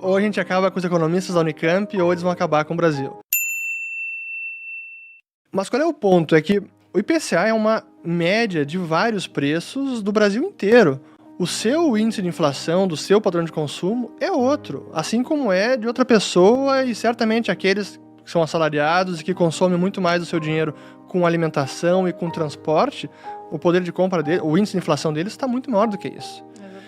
Ou a gente acaba com os economistas da Unicamp, ou eles vão acabar com o Brasil. Mas qual é o ponto? É que o IPCA é uma média de vários preços do Brasil inteiro. O seu índice de inflação do seu padrão de consumo é outro, assim como é de outra pessoa, e certamente aqueles que são assalariados e que consomem muito mais do seu dinheiro com alimentação e com transporte, o poder de compra dele, o índice de inflação deles está muito maior do que isso.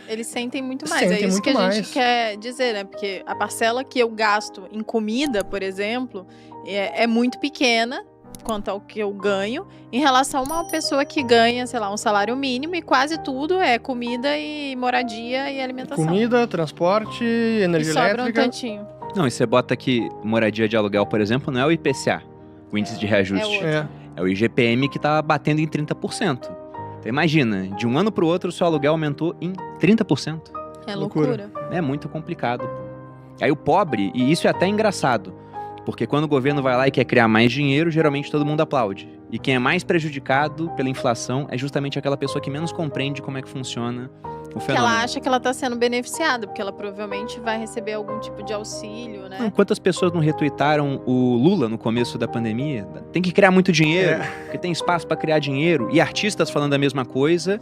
Eles sentem muito mais, é isso que a gente quer dizer, né? Porque a parcela que eu gasto em comida, por exemplo, é muito pequena quanto ao que eu ganho, em relação a uma pessoa que ganha, sei lá, um salário mínimo e quase tudo é comida e moradia e alimentação. Comida, transporte, energia elétrica. Sobra um tantinho. Não, e você bota aqui moradia de aluguel, por exemplo, não é o IPCA, o índice de reajuste. É o IGPM que tá batendo em 30%. Então imagina, de um ano pro outro o seu aluguel aumentou em 30%. É loucura. É muito complicado, pô. Aí o pobre, e isso é até engraçado, porque quando o governo vai lá e quer criar mais dinheiro, geralmente todo mundo aplaude. E quem é mais prejudicado pela inflação é justamente aquela pessoa que menos compreende como é que funciona o fenômeno. Que ela acha que ela tá sendo beneficiada, porque ela provavelmente vai receber algum tipo de auxílio, né? Não, quantas pessoas não retuitaram o Lula no começo da pandemia? Tem que criar muito dinheiro, porque tem espaço para criar dinheiro. E artistas falando a mesma coisa,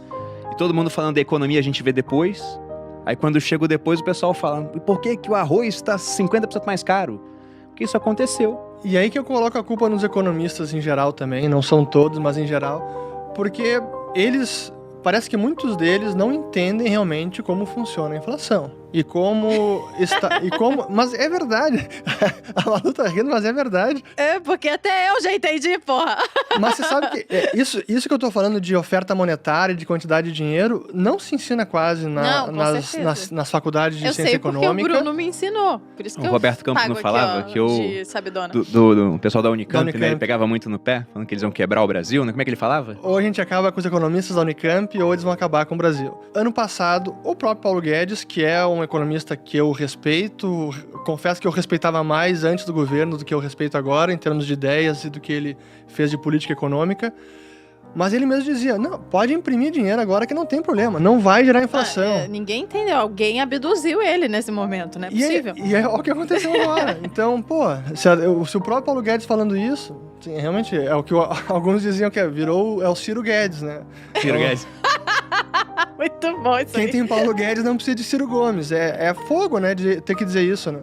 e todo mundo falando da economia a gente vê depois. Aí quando chega depois o pessoal fala, por que o arroz está 50% mais caro? Porque isso aconteceu. E aí que eu coloco a culpa nos economistas em geral também, não são todos, mas em geral, porque eles, parece que muitos deles não entendem realmente como funciona a inflação. E como está. Mas é verdade. A Malu tá rindo, mas é verdade. É, porque até eu já entendi, porra. Mas você sabe que isso que eu tô falando de oferta monetária, de quantidade de dinheiro, não se ensina quase nas faculdades de ciência econômica. Eu sei porque o Bruno me ensinou. Por isso que o Roberto Campos não falava aqui, que de sabidona. Do pessoal da Unicamp, né? Ele pegava muito no pé, falando que eles iam quebrar o Brasil, né? Como é que ele falava? Ou a gente acaba com os economistas da Unicamp, ou eles vão acabar com o Brasil. Ano passado, o próprio Paulo Guedes, que é um economista que eu respeito, confesso que eu respeitava mais antes do governo do que eu respeito agora, em termos de ideias e do que ele fez de política econômica, mas ele mesmo dizia, não, pode imprimir dinheiro agora que não tem problema, não vai gerar inflação. Ninguém entendeu, alguém abduziu ele nesse momento, não é possível. E é o que aconteceu agora. Então, pô, se o próprio Paulo Guedes falando isso, sim, realmente é o que alguns diziam que é o Ciro Guedes, né? Ciro Guedes. Muito bom isso aí. Quem tem Paulo Guedes não precisa de Ciro Gomes. É fogo, né, de ter que dizer isso, né?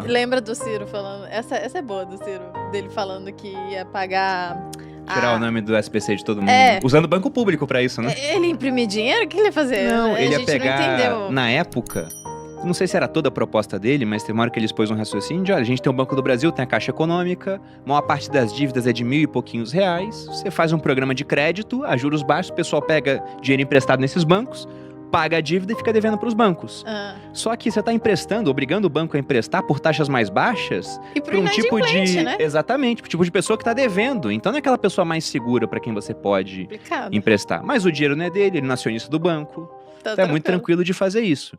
Lembra do Ciro falando... Essa é boa do Ciro, dele falando que ia pagar... Tirar o nome do SPC de todo mundo. Usando banco público pra isso, né? Ele imprimir dinheiro? O que ele ia fazer? Não, ele ia não pegar... entendeu. Na época... Não sei se era toda a proposta dele, mas tem uma hora que ele expôs um raciocínio de, olha, a gente tem o Banco do Brasil, tem a Caixa Econômica, a maior parte das dívidas é de R$1.000 e pouquinhos, você faz um programa de crédito, a juros baixos, o pessoal pega dinheiro emprestado nesses bancos, paga a dívida e fica devendo para os bancos. Só que você está emprestando, obrigando o banco a emprestar por taxas mais baixas e para um tipo de... né? Exatamente, pro tipo de pessoa que está devendo. Então não é aquela pessoa mais segura para quem você pode emprestar. Mas o dinheiro não é dele, ele não é acionista do banco. Então é muito tranquilo de fazer isso.